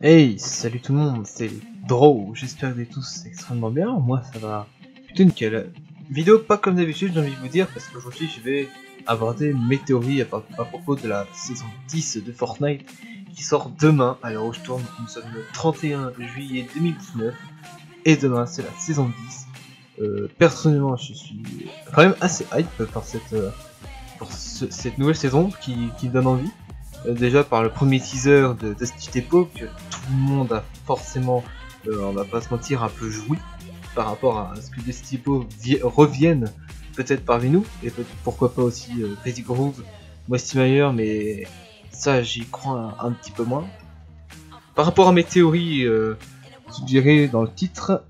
Hey, salut tout le monde, c'est Draw, j'espère que vous allez tous extrêmement bien, moi ça va plutôt nickel. Vidéo pas comme d'habitude, j'ai envie de vous dire, parce qu'aujourd'hui je vais aborder mes théories à propos de la saison 10 de Fortnite, qui sort demain, à l'heure où je tourne, nous sommes le 31 juillet 2019, et demain c'est la saison 10. Personnellement je suis quand même assez hype par cette nouvelle saison qui me donne envie. Déjà par le premier teaser de Dusty Depot que tout le monde a forcément, on va pas se mentir, un peu joui par rapport à ce que Dusty Depot revienne peut-être parmi nous, et pourquoi pas aussi Crazy Groove, Westy Meyer, mais ça j'y crois un petit peu moins. Par rapport à mes théories suggérées dans le titre,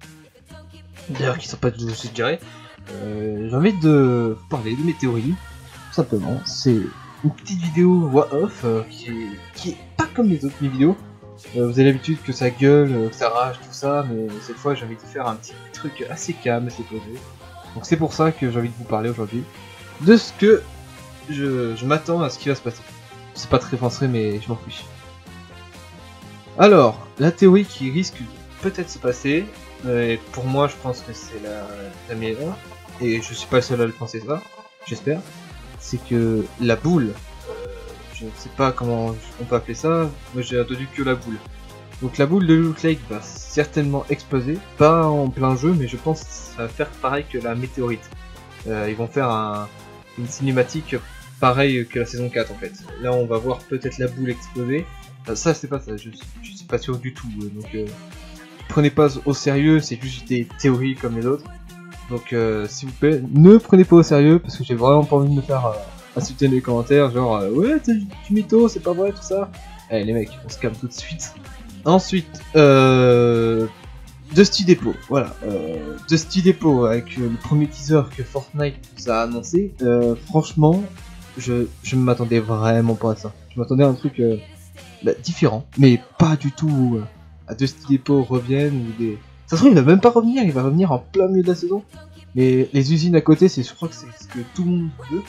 d'ailleurs qui sont pas du tout suggérées, j'ai envie de parler de mes théories, tout simplement. C'est une petite vidéo voix off qui est pas comme les autres mes vidéos. Vous avez l'habitude que ça gueule, que ça rage, tout ça, mais cette fois j'ai envie de faire un petit truc assez calme, assez posé. Donc c'est pour ça que j'ai envie de vous parler aujourd'hui de ce que je m'attends à ce qui va se passer. C'est pas très français, mais je m'en fiche. Alors, la théorie qui risque peut-être de se passer, et pour moi je pense que c'est la meilleure, et je suis pas le seul à le penser ça, j'espère, c'est que la boule, je ne sais pas comment on peut appeler ça, moi j'ai entendu que la boule. Donc la boule de Loot Lake va certainement exploser, pas en plein jeu, mais je pense que ça va faire pareil que la météorite. Ils vont faire une cinématique pareil que la saison 4 en fait. Là on va voir peut-être la boule exploser. Ça c'est pas ça, je suis pas sûr du tout, donc prenez pas au sérieux, c'est juste des théories comme les autres. Donc s'il vous plaît, ne prenez pas au sérieux parce que j'ai vraiment pas envie de me faire insulter dans les commentaires, genre ouais tu mytho, c'est pas vrai tout ça. Allez les mecs, on se calme tout de suite. Ensuite, Dusty Depot, voilà, Dusty Depot avec le premier teaser que Fortnite nous a annoncé, franchement, je ne m'attendais vraiment pas à ça. Je m'attendais à un truc différent, mais pas du tout à Dusty Depot revienne ou des... Ça se trouve, il va même pas revenir, il va revenir en plein milieu de la saison. Mais les usines à côté, je crois que c'est ce que tout le monde veut.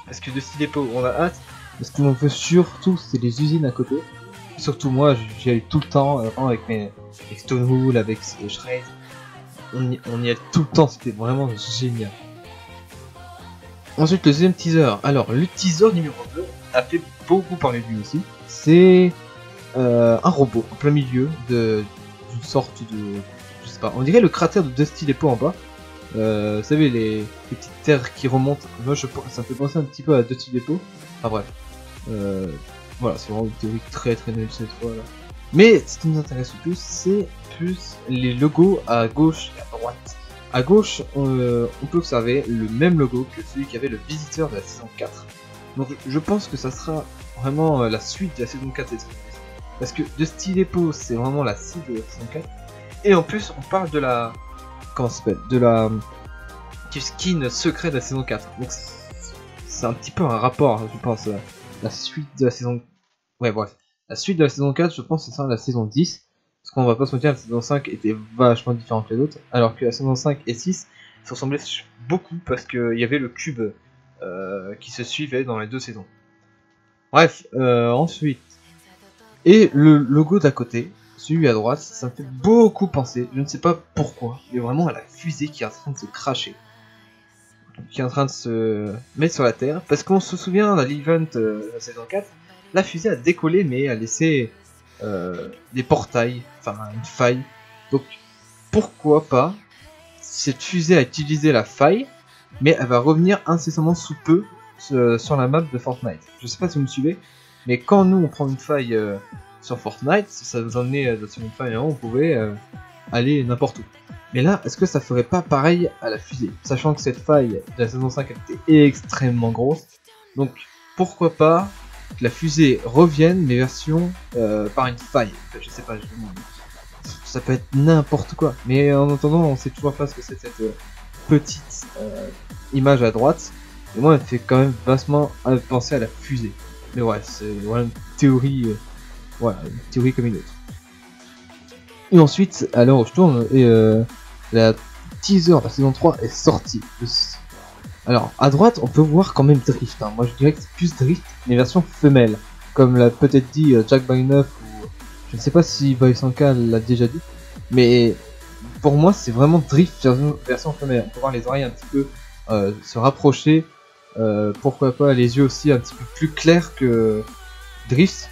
Parce que Dusty Depot, on a hâte. Mais ce que l'on veut surtout, c'est les usines à côté. Surtout moi, j'y allais tout le temps, avec Stonewool, avec Shred. On y allait tout le temps, c'était vraiment génial. Ensuite, le deuxième teaser. Alors, le teaser numéro 2 a fait beaucoup parler de lui aussi. C'est un robot en plein milieu d'une sorte de... Je sais pas, on dirait le cratère de Dusty Depot en bas. Vous savez, les petites terres qui remontent. Moi, ça me fait penser un petit peu à Dusty Depot. Enfin bref. Voilà, c'est vraiment une théorie très très nulle cette fois là. Mais ce qui nous intéresse le plus, c'est plus les logos à gauche et à droite. À gauche, on peut observer le même logo que celui qui avait le visiteur de la saison 4. Donc je pense que ça sera vraiment la suite de la saison 4 parce que Dusty Depot, c'est vraiment la cible de la saison 4. Et en plus, on parle de la... Comment ça s'appelle ? De la... du skin secret de la saison 4. Donc c'est un petit peu un rapport, je pense. La suite de la saison... Ouais, bref. La suite de la saison 4, je pense que c'est ça la saison 10. Parce qu'on va pas se mentir, la saison 5 était vachement différente que les autres. Alors que la saison 5 et 6 se ressemblaient beaucoup parce qu'il y avait le cube qui se suivait dans les deux saisons. Bref, ensuite. Et le logo d'à côté, celui à droite, ça me fait beaucoup penser, je ne sais pas pourquoi, mais vraiment à la fusée qui est en train de se cracher. Qui est en train de se mettre sur la Terre. Parce qu'on se souvient de l'event de la saison 4, la fusée a décollé mais a laissé des portails, enfin une faille. Donc pourquoi pas cette fusée a utilisé la faille, mais elle va revenir incessamment sous peu sur la map de Fortnite. Je sais pas si vous me suivez, mais quand nous on prend une faille sur Fortnite, ça nous emmenait sur une faille, on pouvait aller n'importe où. Mais là, est-ce que ça ferait pas pareil à la fusée, sachant que cette faille de la saison 5 était extrêmement grosse. Donc pourquoi pas que la fusée revienne, mais version par une faille. Je sais pas, ça peut être n'importe quoi. Mais en attendant, on sait toujours pas ce que c'est cette petite image à droite. Et moi, elle fait quand même vastement penser à la fusée. Mais ouais, c'est voilà, une théorie, voilà, une théorie comme une autre. Et ensuite, à l'heure où je tourne, la teaser de la saison 3 est sortie. Alors, à droite, on peut voir quand même Drift. Moi, je dirais que c'est plus Drift, mais version femelle. Comme l'a peut-être dit Jack by 9 ou Je ne sais pas si Boysanka l'a déjà dit, mais pour moi c'est vraiment Drift version femelle. On peut voir les oreilles un petit peu se rapprocher, pourquoi pas les yeux aussi un petit peu plus clairs que Drift.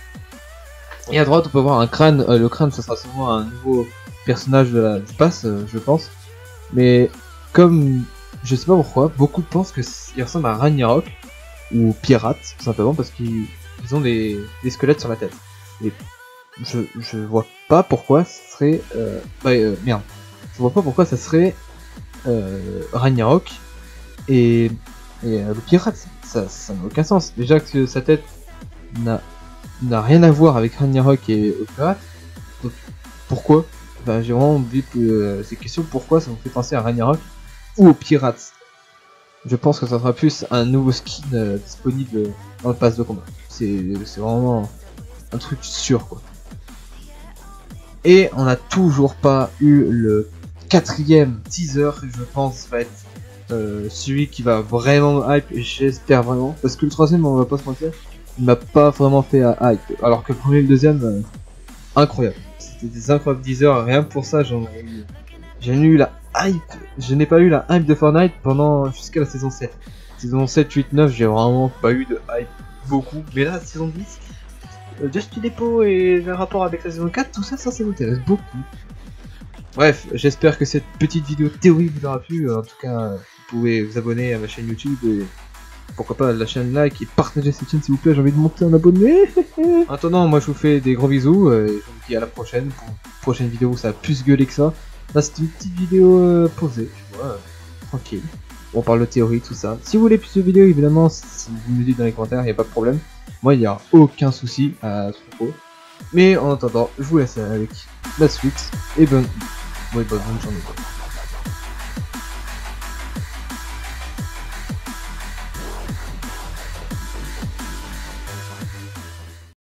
Et à droite on peut voir un crâne, le crâne ça sera sûrement un nouveau personnage du pass, je pense. Mais comme je sais pas pourquoi, beaucoup pensent qu'il ressemble à Ragnarok ou Pirate, tout simplement parce qu'ils ont des squelettes sur la tête. Et je vois pas pourquoi ce serait merde. Je vois pas pourquoi ça serait Ragnarok et le pirate. Ça n'a aucun sens. Déjà que sa tête n'a rien à voir avec Ragnarok et le pirate. Donc pourquoi? Enfin, j'ai vraiment envie de ces questions. Pourquoi ça me fait penser à Ragnarok ou aux pirates? Je pense que ça sera plus un nouveau skin disponible dans le pass de combat. C'est vraiment un truc sûr quoi. Et on n'a toujours pas eu le 4ème teaser, je pense va être celui qui va vraiment hype, et j'espère vraiment. Parce que le 3ème, on va pas se mentir, il m'a pas vraiment fait hype. Alors que le premier et le 2ème, incroyable. C'était des incroyables teasers, rien que pour ça j'ai eu la hype. Je n'ai pas eu la hype de Fortnite pendant jusqu'à la saison 7. Saison 7, 8, 9, j'ai vraiment pas eu de hype beaucoup. Mais là, saison 10... Just Depot et le rapport avec la saison 4, tout ça, ça m'intéresse beaucoup. Bref, j'espère que cette petite vidéo théorie vous aura plu. En tout cas, vous pouvez vous abonner à ma chaîne YouTube et pourquoi pas la chaîne like et partager cette chaîne s'il vous plaît. J'ai envie de monter un abonné. Maintenant, moi je vous fais des gros bisous et je vous dis à la prochaine pour une prochaine vidéo où ça va plus gueuler que ça. Là, c'est une petite vidéo posée, tu vois, tranquille. On parle de théorie, tout ça. Si vous voulez plus de vidéos, évidemment, si vous me dites dans les commentaires, il n'y a pas de problème. Moi, il n'y a aucun souci à ce propos. Mais en attendant, je vous laisse avec la suite. Et bonne journée.